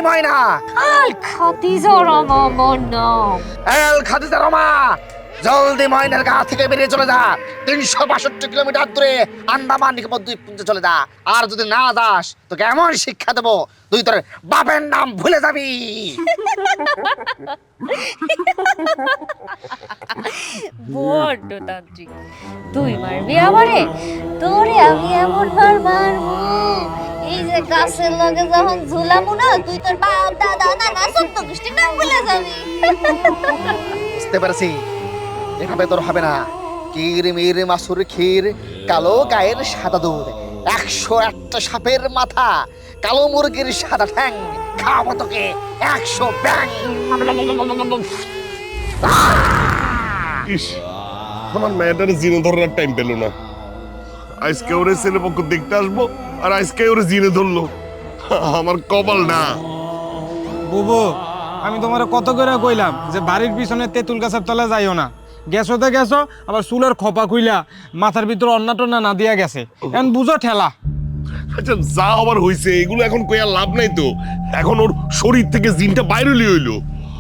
ময়না। আল খাদিজা রমা আমার নাম। এল খাদিজা রমা, জলদি ময়নার গা থেকে বেরিয়ে চলে যা। 362 কিলোমিটার দূরে আন্দামান নিকোবর দ্বীপপুঞ্জে চলে যা। আর যদি না যাস তোকে এমন শিক্ষা দেবো তুই তোর বাপের নাম ভুলে যাবি। বড্ড তান্ত্রিক। তুই মারবি আমারে, তোরে আমি এমন বার মারবো, এই যে গাছের লগে যখন ঝুলামু না, তুই তোর বাপ দাদা নানা সত্য গোষ্ঠীর নাম ভুলে যাবি। বুঝতে পেরেছি, এভাবে তোর হবে না। কির মির মাসুর ক্ষীর, কালো গায়ের সাদা দুধ, 101টা সাপের মাথা, কালো মুরগির সাদা ঠ্যাং, খাওয়াবো তোকে 100 ব্যাং। ইস, আমার মেয়েটার জিনে ধরার টাইম পেল না। আজকে ওরে ছেলে পক্ষ দেখতে আসবো আর আজকে ওরে জিনে ধরলো। আমার কপাল না। বুবু, আমি তোমার কত করে কইলাম যে বাড়ির পিছনে তেঁতুল গাছের তলে যাইও না। গেছো তো গেছো, আবার চুলের খোপা খুইলা মাথার ভিতর অন্নাটনা না দিয়া গেছে। এখন বুঝো ঠেলা। আচ্ছা, যা আবার হইছে এগুলো এখন কইয়া লাভ নাই তো। এখন ওর শরীর থেকে জিনটা বাইরে হইলো।